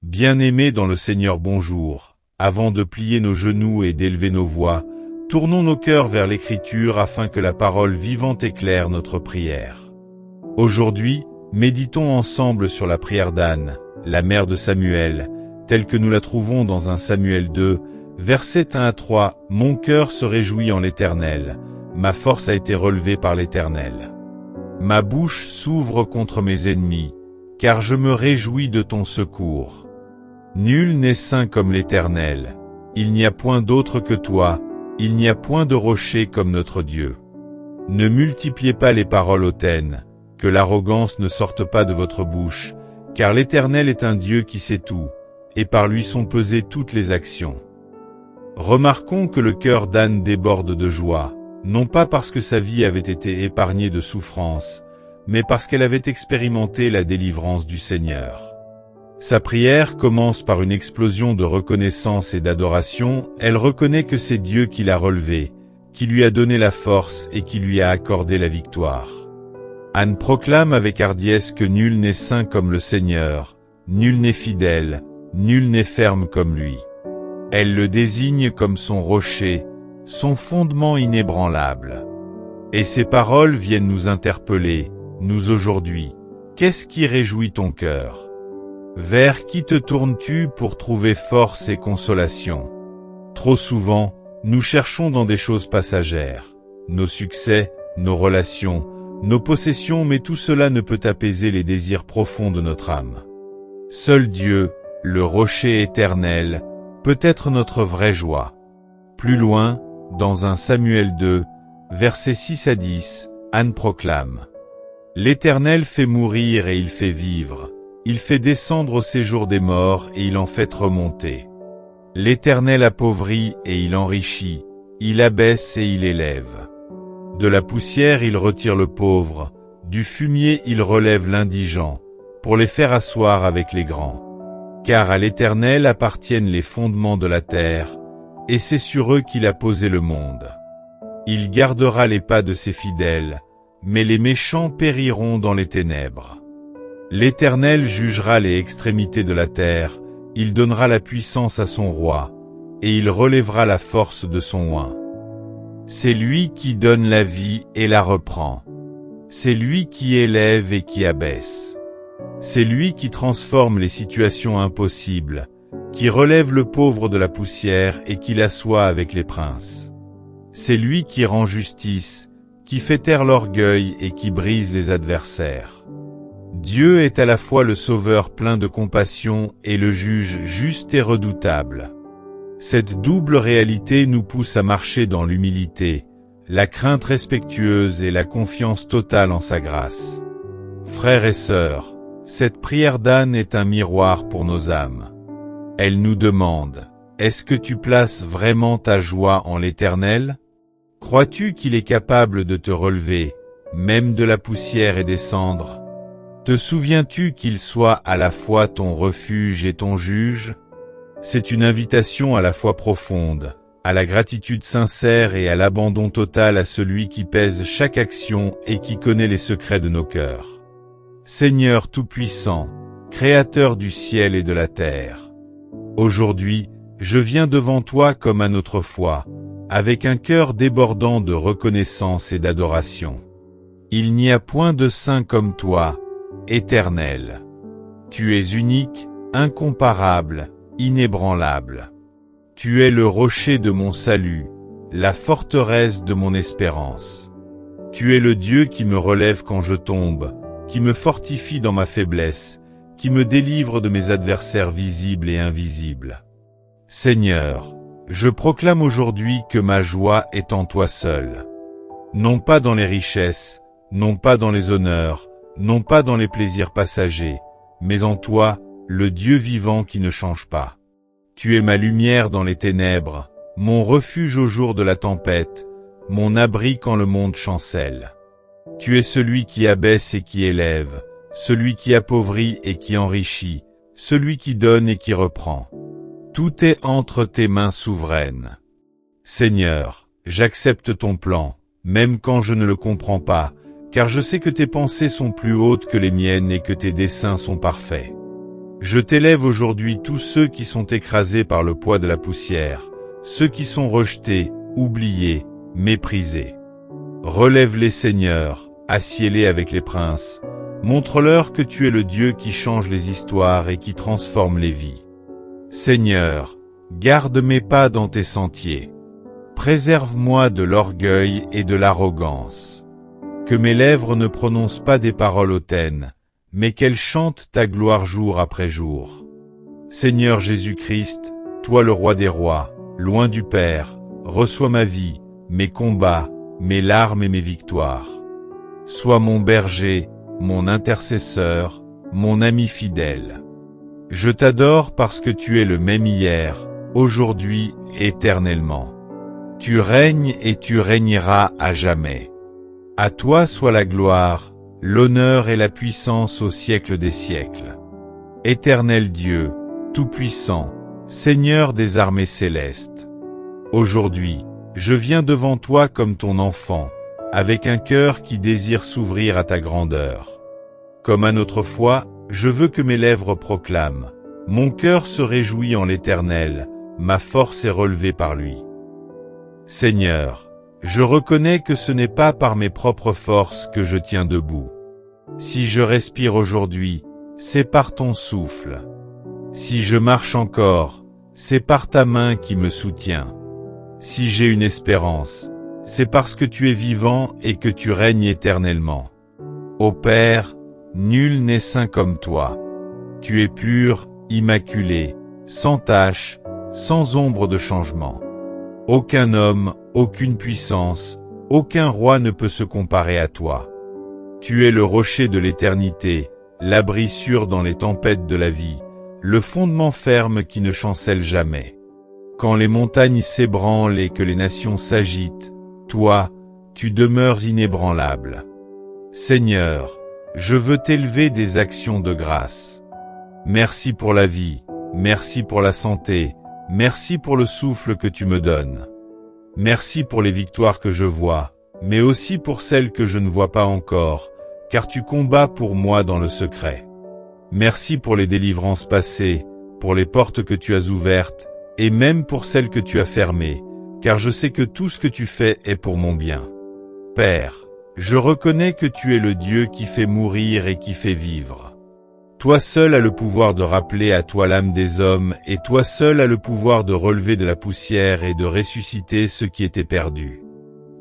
Bien-aimés dans le Seigneur, bonjour. Avant de plier nos genoux et d'élever nos voix, tournons nos cœurs vers l'Écriture afin que la parole vivante éclaire notre prière. Aujourd'hui, méditons ensemble sur la prière d'Anne, la mère de Samuel, telle que nous la trouvons dans 1 Samuel 2, versets 1 à 3. « Mon cœur se réjouit en l'Éternel, ma force a été relevée par l'Éternel. Ma bouche s'ouvre contre mes ennemis, car je me réjouis de ton secours. Nul n'est saint comme l'Éternel, il n'y a point d'autre que toi, il n'y a point de rocher comme notre Dieu. Ne multipliez pas les paroles hautaines, que l'arrogance ne sorte pas de votre bouche, car l'Éternel est un Dieu qui sait tout, et par lui sont pesées toutes les actions. » Remarquons que le cœur d'Anne déborde de joie, non pas parce que sa vie avait été épargnée de souffrance, mais parce qu'elle avait expérimenté la délivrance du Seigneur. Sa prière commence par une explosion de reconnaissance et d'adoration. Elle reconnaît que c'est Dieu qui l'a relevée, qui lui a donné la force et qui lui a accordé la victoire. Anne proclame avec hardiesse que nul n'est saint comme le Seigneur, nul n'est fidèle, nul n'est ferme comme lui. Elle le désigne comme son rocher, son fondement inébranlable. Et ces paroles viennent nous interpeller, nous aujourd'hui. Qu'est-ce qui réjouit ton cœur ? Vers qui te tournes-tu pour trouver force et consolation ? Trop souvent, nous cherchons dans des choses passagères, nos succès, nos relations, nos possessions, mais tout cela ne peut apaiser les désirs profonds de notre âme. Seul Dieu, le rocher éternel, peut être notre vraie joie. Plus loin, dans 1 Samuel 2, versets 6 à 10, Anne proclame : « L'Éternel fait mourir et il fait vivre. Il fait descendre au séjour des morts et il en fait remonter. L'Éternel appauvrit et il enrichit, il abaisse et il élève. De la poussière il retire le pauvre, du fumier il relève l'indigent, pour les faire asseoir avec les grands. Car à l'Éternel appartiennent les fondements de la terre, et c'est sur eux qu'il a posé le monde. Il gardera les pas de ses fidèles, mais les méchants périront dans les ténèbres. L'Éternel jugera les extrémités de la terre, il donnera la puissance à son roi, et il relèvera la force de son oint. C'est lui qui donne la vie et la reprend. C'est lui qui élève et qui abaisse. C'est lui qui transforme les situations impossibles, qui relève le pauvre de la poussière et qui l'assoit avec les princes. C'est lui qui rend justice, qui fait taire l'orgueil et qui brise les adversaires. Dieu est à la fois le Sauveur plein de compassion et le juge juste et redoutable. Cette double réalité nous pousse à marcher dans l'humilité, la crainte respectueuse et la confiance totale en sa grâce. Frères et sœurs, cette prière d'Anne est un miroir pour nos âmes. Elle nous demande : est-ce que tu places vraiment ta joie en l'Éternel ? Crois-tu qu'il est capable de te relever, même de la poussière et des cendres ? Te souviens-tu qu'il soit à la fois ton refuge et ton juge ? C'est une invitation à la fois profonde, à la gratitude sincère et à l'abandon total à celui qui pèse chaque action et qui connaît les secrets de nos cœurs. Seigneur Tout-Puissant, Créateur du ciel et de la terre, aujourd'hui, je viens devant toi comme un autrefois, avec un cœur débordant de reconnaissance et d'adoration. Il n'y a point de saint comme toi, Éternel. Tu es unique, incomparable, inébranlable. Tu es le rocher de mon salut, la forteresse de mon espérance. Tu es le Dieu qui me relève quand je tombe, qui me fortifie dans ma faiblesse, qui me délivre de mes adversaires visibles et invisibles. Seigneur, je proclame aujourd'hui que ma joie est en toi seul. Non pas dans les richesses, non pas dans les honneurs, non pas dans les plaisirs passagers, mais en toi, le Dieu vivant qui ne change pas. Tu es ma lumière dans les ténèbres, mon refuge au jour de la tempête, mon abri quand le monde chancelle. Tu es celui qui abaisse et qui élève, celui qui appauvrit et qui enrichit, celui qui donne et qui reprend. Tout est entre tes mains souveraines. Seigneur, j'accepte ton plan, même quand je ne le comprends pas, car je sais que tes pensées sont plus hautes que les miennes et que tes desseins sont parfaits. Je t'élève aujourd'hui tous ceux qui sont écrasés par le poids de la poussière, ceux qui sont rejetés, oubliés, méprisés. Relève-les, Seigneur, assieds-les avec les princes. Montre-leur que tu es le Dieu qui change les histoires et qui transforme les vies. Seigneur, garde mes pas dans tes sentiers. Préserve-moi de l'orgueil et de l'arrogance. Que mes lèvres ne prononcent pas des paroles hautaines, mais qu'elles chantent ta gloire jour après jour. Seigneur Jésus-Christ, toi le roi des rois, loin du Père, reçois ma vie, mes combats, mes larmes et mes victoires. Sois mon berger, mon intercesseur, mon ami fidèle. Je t'adore parce que tu es le même hier, aujourd'hui, éternellement. Tu règnes et tu régneras à jamais. À toi soit la gloire, l'honneur et la puissance au siècle des siècles. Éternel Dieu, Tout-Puissant, Seigneur des armées célestes. Aujourd'hui, je viens devant toi comme ton enfant, avec un cœur qui désire s'ouvrir à ta grandeur. Comme à notre foi, je veux que mes lèvres proclament. Mon cœur se réjouit en l'Éternel, ma force est relevée par lui. Seigneur, je reconnais que ce n'est pas par mes propres forces que je tiens debout. Si je respire aujourd'hui, c'est par ton souffle. Si je marche encore, c'est par ta main qui me soutient. Si j'ai une espérance, c'est parce que tu es vivant et que tu règnes éternellement. Ô Père, nul n'est saint comme toi. Tu es pur, immaculé, sans tache, sans ombre de changement. Aucun homme, aucune puissance, aucun roi ne peut se comparer à toi. Tu es le rocher de l'éternité, l'abri sûr dans les tempêtes de la vie, le fondement ferme qui ne chancelle jamais. Quand les montagnes s'ébranlent et que les nations s'agitent, toi, tu demeures inébranlable. Seigneur, je veux t'élever des actions de grâce. Merci pour la vie, merci pour la santé, merci pour le souffle que tu me donnes. Merci pour les victoires que je vois, mais aussi pour celles que je ne vois pas encore, car tu combats pour moi dans le secret. Merci pour les délivrances passées, pour les portes que tu as ouvertes, et même pour celles que tu as fermées, car je sais que tout ce que tu fais est pour mon bien. Père, je reconnais que tu es le Dieu qui fait mourir et qui fait vivre. Toi seul as le pouvoir de rappeler à toi l'âme des hommes, et toi seul as le pouvoir de relever de la poussière et de ressusciter ceux qui étaient perdus.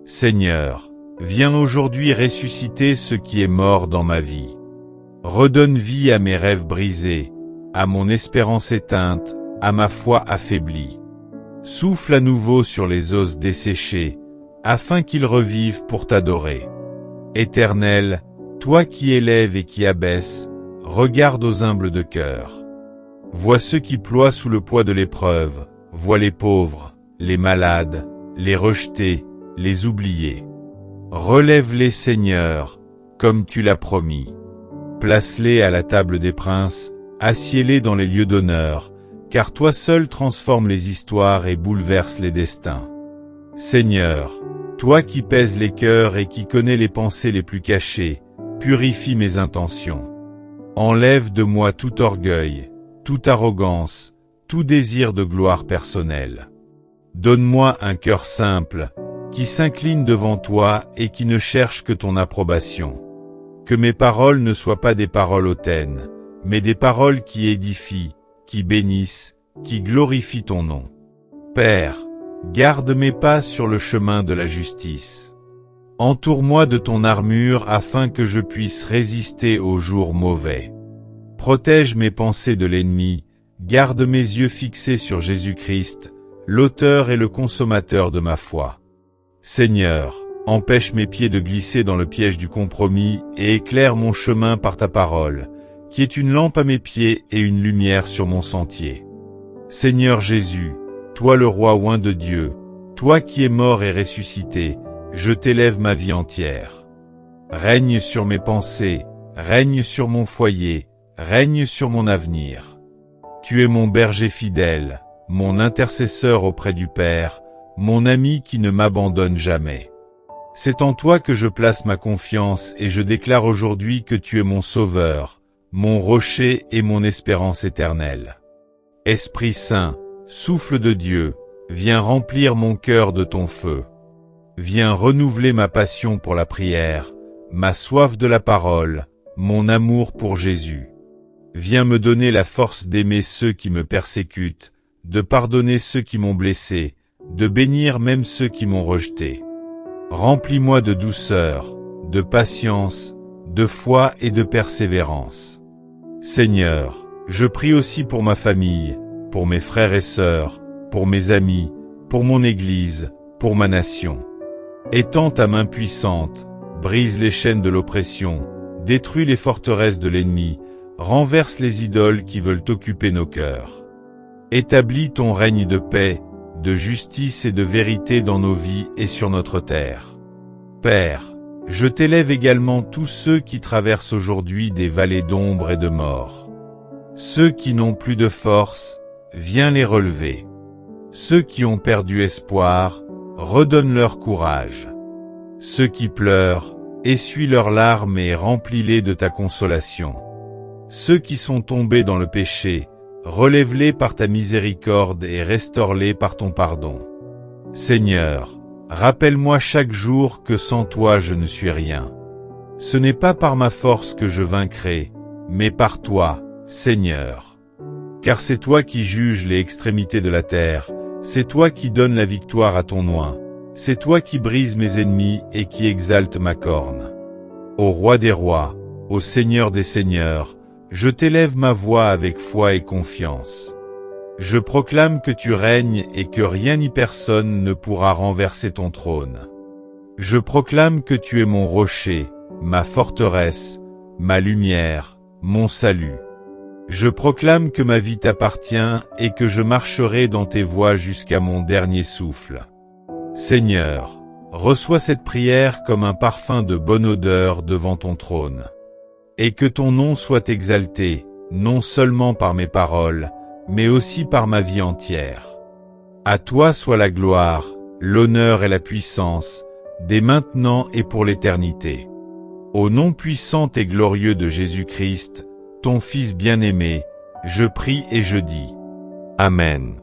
Seigneur, viens aujourd'hui ressusciter ce qui est mort dans ma vie. Redonne vie à mes rêves brisés, à mon espérance éteinte, à ma foi affaiblie. Souffle à nouveau sur les os desséchés, afin qu'ils revivent pour t'adorer. Éternel, toi qui élèves et qui abaisses, regarde aux humbles de cœur. Vois ceux qui ploient sous le poids de l'épreuve, vois les pauvres, les malades, les rejetés, les oubliés. Relève-les, Seigneur, comme tu l'as promis. Place-les à la table des princes, assieds-les dans les lieux d'honneur, car toi seul transformes les histoires et bouleverses les destins. Seigneur, toi qui pèses les cœurs et qui connais les pensées les plus cachées, purifie mes intentions. Enlève de moi tout orgueil, toute arrogance, tout désir de gloire personnelle. Donne-moi un cœur simple, qui s'incline devant toi et qui ne cherche que ton approbation. Que mes paroles ne soient pas des paroles hautaines, mais des paroles qui édifient, qui bénissent, qui glorifient ton nom. Père, garde mes pas sur le chemin de la justice. Entoure-moi de ton armure afin que je puisse résister aux jours mauvais. Protège mes pensées de l'ennemi, garde mes yeux fixés sur Jésus-Christ, l'auteur et le consommateur de ma foi. Seigneur, empêche mes pieds de glisser dans le piège du compromis et éclaire mon chemin par ta parole, qui est une lampe à mes pieds et une lumière sur mon sentier. Seigneur Jésus, toi le roi oint de Dieu, toi qui es mort et ressuscité, je t'élève ma vie entière. Règne sur mes pensées, règne sur mon foyer, règne sur mon avenir. Tu es mon berger fidèle, mon intercesseur auprès du Père, mon ami qui ne m'abandonne jamais. C'est en toi que je place ma confiance et je déclare aujourd'hui que tu es mon sauveur, mon rocher et mon espérance éternelle. Esprit Saint, souffle de Dieu, viens remplir mon cœur de ton feu. Viens renouveler ma passion pour la prière, ma soif de la parole, mon amour pour Jésus. Viens me donner la force d'aimer ceux qui me persécutent, de pardonner ceux qui m'ont blessé, de bénir même ceux qui m'ont rejeté. Remplis-moi de douceur, de patience, de foi et de persévérance. Seigneur, je prie aussi pour ma famille, pour mes frères et sœurs, pour mes amis, pour mon Église, pour ma nation. Étends ta main puissante, brise les chaînes de l'oppression, détruis les forteresses de l'ennemi, renverse les idoles qui veulent occuper nos cœurs. Établis ton règne de paix, de justice et de vérité dans nos vies et sur notre terre. Père, je t'élève également tous ceux qui traversent aujourd'hui des vallées d'ombre et de mort. Ceux qui n'ont plus de force, viens les relever. Ceux qui ont perdu espoir, redonne leur courage. Ceux qui pleurent, essuie leurs larmes et remplis-les de ta consolation. Ceux qui sont tombés dans le péché, relève-les par ta miséricorde et restaure-les par ton pardon. Seigneur, rappelle-moi chaque jour que sans toi je ne suis rien. Ce n'est pas par ma force que je vaincrai, mais par toi, Seigneur. Car c'est toi qui juges les extrémités de la terre, c'est toi qui donnes la victoire à ton oint, c'est toi qui brises mes ennemis et qui exalte ma corne. Ô Roi des rois, ô Seigneur des seigneurs, je t'élève ma voix avec foi et confiance. Je proclame que tu règnes et que rien ni personne ne pourra renverser ton trône. Je proclame que tu es mon rocher, ma forteresse, ma lumière, mon salut. Je proclame que ma vie t'appartient et que je marcherai dans tes voies jusqu'à mon dernier souffle. Seigneur, reçois cette prière comme un parfum de bonne odeur devant ton trône. Et que ton nom soit exalté, non seulement par mes paroles, mais aussi par ma vie entière. À toi soit la gloire, l'honneur et la puissance, dès maintenant et pour l'éternité. Au nom puissant et glorieux de Jésus-Christ, ton Fils bien-aimé, je prie et je dis. Amen.